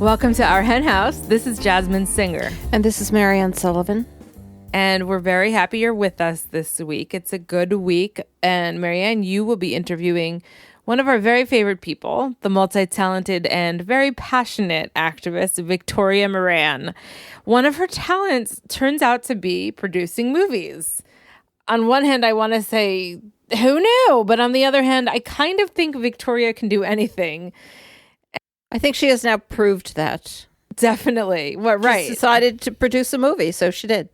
Welcome to our hen house. This is Jasmine Singer. And this is Marianne Sullivan. And we're very happy you're with us this week. It's a good week. And Marianne, you will be interviewing one of our very favorite people, the multi-talented and very passionate activist, Victoria Moran. One of her talents turns out to be producing movies. On one hand, I want to say, who knew? But on the other hand, I kind of think Victoria can do anything. I think she has now proved that. Definitely. What, right. She decided to produce a movie, so she did.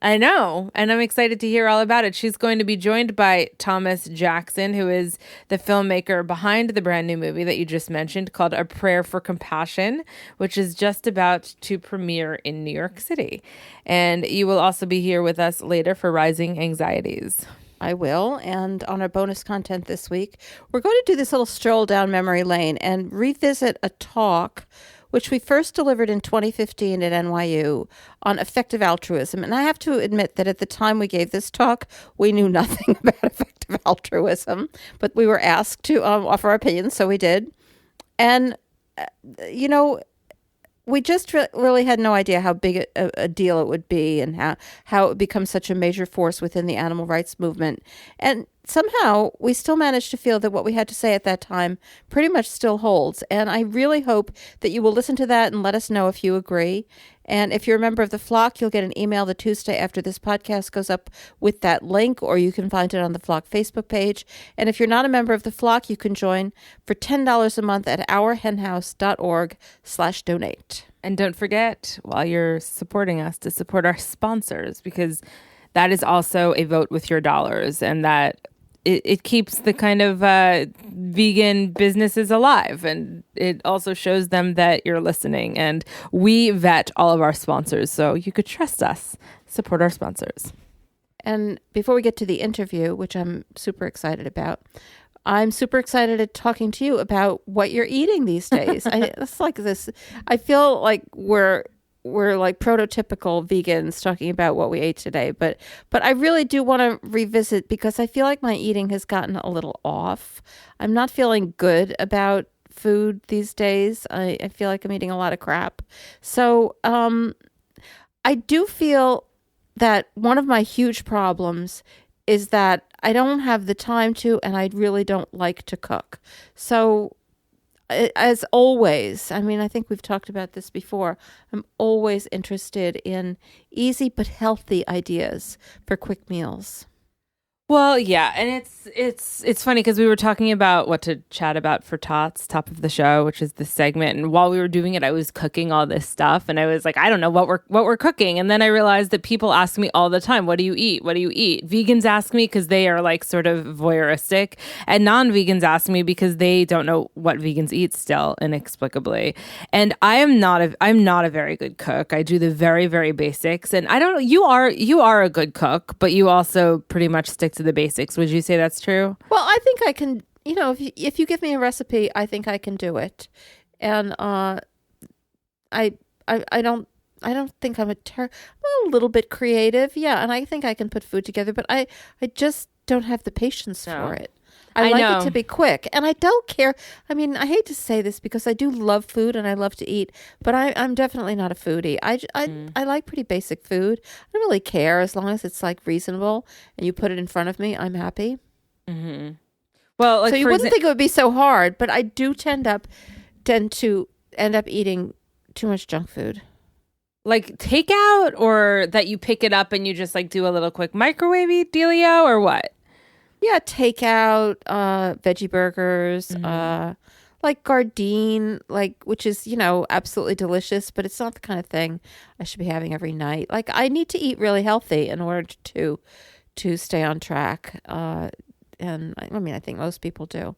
I know, and I'm excited to hear all about it. She's going to be joined by Thomas Jackson, who is the filmmaker behind the brand new movie that you just mentioned called A Prayer for Compassion, which is just about to premiere in New York City. And you will also be here with us later for Rising Anxieties. I will. And on our bonus content this week, we're going to do this little stroll down memory lane and revisit a talk which we first delivered in 2015 at NYU on effective altruism. And I have to admit that at the time we gave this talk, we knew nothing about effective altruism, but we were asked to offer our opinions, so we did. And, we just really had no idea how big a deal it would be and how it would become such a major force within the animal rights movement. And somehow we still managed to feel that what we had to say at that time pretty much still holds. And I really hope that you will listen to that and let us know if you agree. And if you're a member of the Flock, you'll get an email the Tuesday after this podcast goes up with that link, or you can find it on the Flock Facebook page. And if you're not a member of the Flock, you can join for $10 a month at ourhenhouse.org/donate. And don't forget, while you're supporting us, to support our sponsors, because that is also a vote with your dollars, and that it keeps the kind of vegan businesses alive, and it also shows them that you're listening. And we vet all of our sponsors, so you could trust us. Support our sponsors. And before we get to the interview, which I'm super excited about, I'm super excited at talking to you about what you're eating these days. It's like this. I feel like we're like prototypical vegans talking about what we ate today, but I really do want to revisit because I feel like my eating has gotten a little off. I'm not feeling good about food these days. I feel like I'm eating a lot of crap. So I do feel that one of my huge problems is that I don't have the time to, and I really don't like to cook. So as always, I mean, I think we've talked about this before, I'm always interested in easy but healthy ideas for quick meals. Well, yeah, and it's funny because we were talking about what to chat about for Tots, top of the show, which is this segment. And while we were doing it, I was cooking all this stuff, and I was like, I don't know what we're cooking. And then I realized that people ask me all the time, "What do you eat? What do you eat?" Vegans ask me because they are like sort of voyeuristic, and non-vegans ask me because they don't know what vegans eat still, inexplicably. And I'm not a very good cook. I do the very, very basics, and I don't know. You are a good cook, but you also pretty much stick to the basics. Would you say that's true? Well, I think I can, if you give me a recipe, I think I can do it. And I don't think I'm a little bit creative. Yeah. And I think I can put food together, but I just don't have the patience for it. I like it to be quick, and I don't care. I mean, I hate to say this because I do love food and I love to eat, but I'm definitely not a foodie. I like pretty basic food. I don't really care as long as it's like reasonable and you put it in front of me. I'm happy. Mm-hmm. Well, like, so you wouldn't think it would be so hard, but I do tend to end up eating too much junk food. Like takeout, or that you pick it up and you just like do a little quick microwavey dealio, or what? Yeah, takeout, veggie burgers, like Gardein, which is, absolutely delicious, but it's not the kind of thing I should be having every night. Like, I need to eat really healthy in order to stay on track. And I think most people do.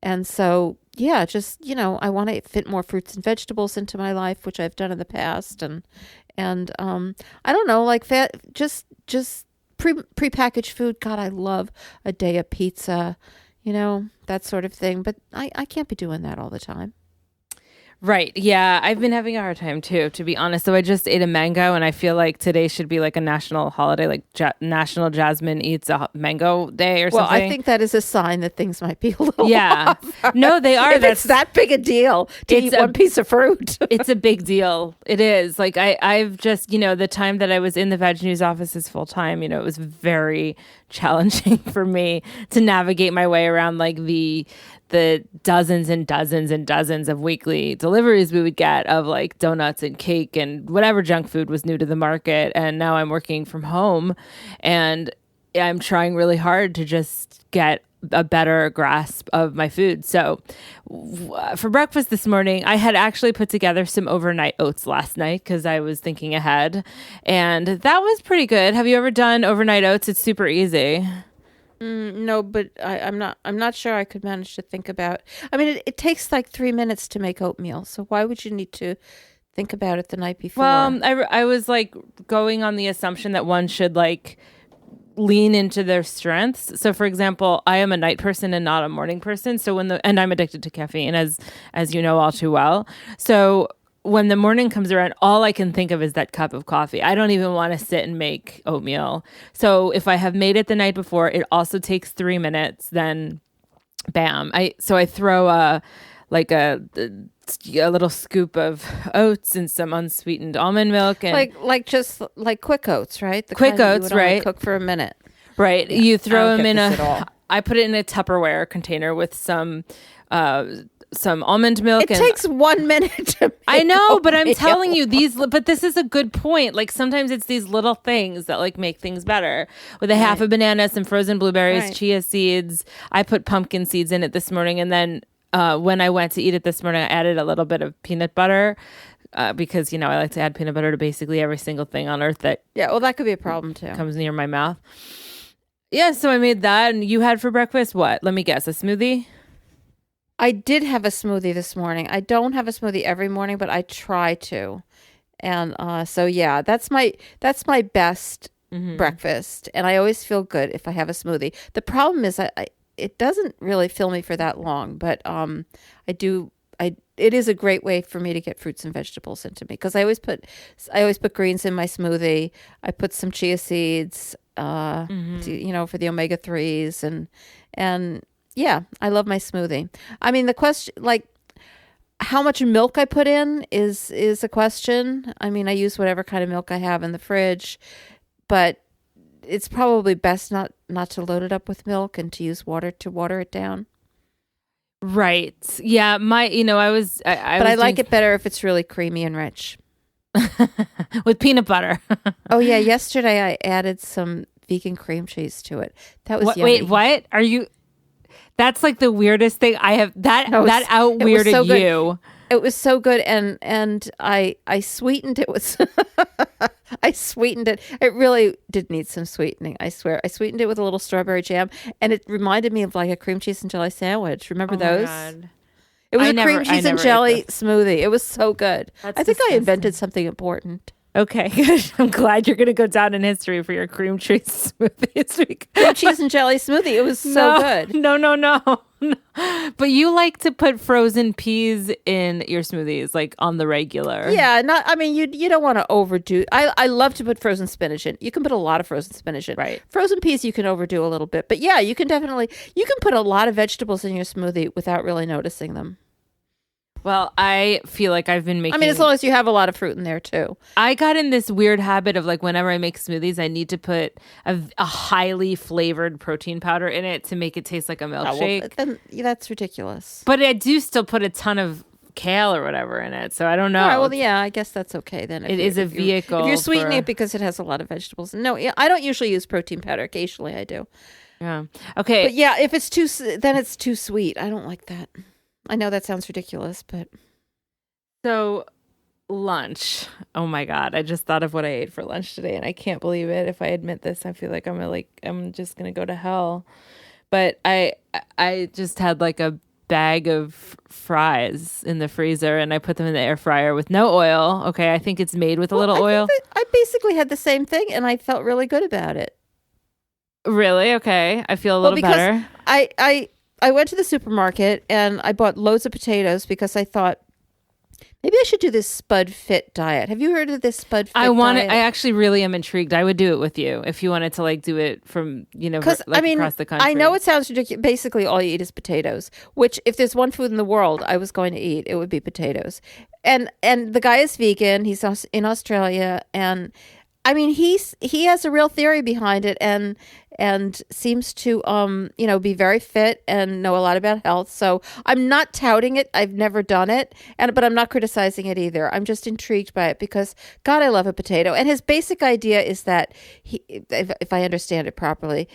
And so, yeah, just, I want to fit more fruits and vegetables into my life, which I've done in the past. And I don't know, like just prepackaged food. God, I love a day of pizza, that sort of thing. But I can't be doing that all the time. Right. Yeah. I've been having a hard time too, to be honest. So I just ate a mango and I feel like today should be like a national holiday, like National Jasmine Eats a Mango Day or Well, something. I think that is a sign that things might be a little Yeah. off. No, they are. If it's that big a deal to eat one piece of fruit. It's a big deal. It is. Like I've just, the time that I was in the Veg News offices full time, it was very challenging for me to navigate my way around like the dozens and dozens and dozens of weekly deliveries we would get of like donuts and cake and whatever junk food was new to the market. And now I'm working from home and I'm trying really hard to just get a better grasp of my food. So for breakfast this morning, I had actually put together some overnight oats last night because I was thinking ahead, and that was pretty good. Have you ever done overnight oats? It's super easy. No, but I'm not sure I could manage to think about. I mean, it takes like 3 minutes to make oatmeal. So why would you need to think about it the night before? Well, I was like going on the assumption that one should like lean into their strengths. So for example, I am a night person and not a morning person. So and I'm addicted to caffeine as you know all too well. So when the morning comes around, all I can think of is that cup of coffee. I don't even want to sit and make oatmeal. So if I have made it the night before, it also takes 3 minutes, then bam. I throw a little scoop of oats and some unsweetened almond milk and just like quick oats, right? The quick kind that you oats, would only right? Cook for a minute. Right. Yeah, You throw them in I put it in a Tupperware container with some almond milk. It takes 1 minute to make I know, but I'm oatmeal. telling you but this is a good point. Like sometimes it's these little things that like make things better. With a half a banana, some frozen blueberries, chia seeds. I put pumpkin seeds in it this morning, and then when I went to eat it this morning, I added a little bit of peanut butter because, I like to add peanut butter to basically every single thing on earth that that could be a problem too. Comes near my mouth. Yeah, so I made that. And you had for breakfast what? Let me guess, a smoothie? I did have a smoothie this morning. I don't have a smoothie every morning, but I try to. And so yeah, that's my best breakfast. And I always feel good if I have a smoothie. The problem is it doesn't really fill me for that long, but it is a great way for me to get fruits and vegetables into me because I always put greens in my smoothie. I put some chia seeds, for the omega-3s and yeah, I love my smoothie. I mean, the question, like, how much milk I put in is a question. I mean, I use whatever kind of milk I have in the fridge, but it's probably best not to load it up with milk and to use water to water it down. Right. Yeah. I like it better if it's really creamy and rich. With peanut butter. Oh yeah. Yesterday I added some vegan cream cheese to it. That was yummy. Wait, what? Are you... That's like the weirdest thing I have. That out weirded so you. It was so good, and I sweetened it with. I sweetened it. It really did need some sweetening. I swear. I sweetened it with a little strawberry jam, and it reminded me of like a cream cheese and jelly sandwich. Remember those? My God. It was a cream cheese and jelly smoothie. It was so good. That's I think disgusting. I invented something important. Okay, good. I'm glad you're going to go down in history for your cream cheese smoothie. Cream cheese and jelly smoothie. It was so good. No. But you like to put frozen peas in your smoothies, like on the regular. Yeah, you don't want to overdo. I love to put frozen spinach in. You can put a lot of frozen spinach in. Right. Frozen peas you can overdo a little bit. But yeah, you can put a lot of vegetables in your smoothie without really noticing them. Well, I feel like I've been making... I mean, as long as you have a lot of fruit in there, too. I got in this weird habit of, like, whenever I make smoothies, I need to put a highly flavored protein powder in it to make it taste like a milkshake. Then that's ridiculous. But I do still put a ton of kale or whatever in it, so I don't know. All right, well, yeah, I guess that's okay then. It is a vehicle. If you're sweetening it because it has a lot of vegetables. No, I don't usually use protein powder. Occasionally I do. Yeah. Okay. But yeah, if it's then it's too sweet. I don't like that. I know that sounds ridiculous, but... So, lunch. Oh my God. I just thought of what I ate for lunch today, and I can't believe it. If I admit this, I feel like I'm just going to go to hell. But I just had like a bag of fries in the freezer, and I put them in the air fryer with no oil. Okay, I think it's made with a little oil. I basically had the same thing, and I felt really good about it. Really? Okay. I feel a little better. I went to the supermarket and I bought loads of potatoes because I thought Maybe I should do this Spud Fit diet. Have you heard of this Spud Fit I want it. diet? I actually really am intrigued. I would do it with you if you wanted to like do it from, Because like across the country. I know it sounds ridiculous. Basically, all you eat is potatoes. Which, if there's one food in the world I was going to eat, it would be potatoes. And the guy is vegan. He's in Australia, and I mean he has a real theory behind it, and seems to be very fit and know a lot about health. So I'm not touting it. I've never done it, but I'm not criticizing it either. I'm just intrigued by it because God, I love a potato. And his basic idea is that if I understand it properly,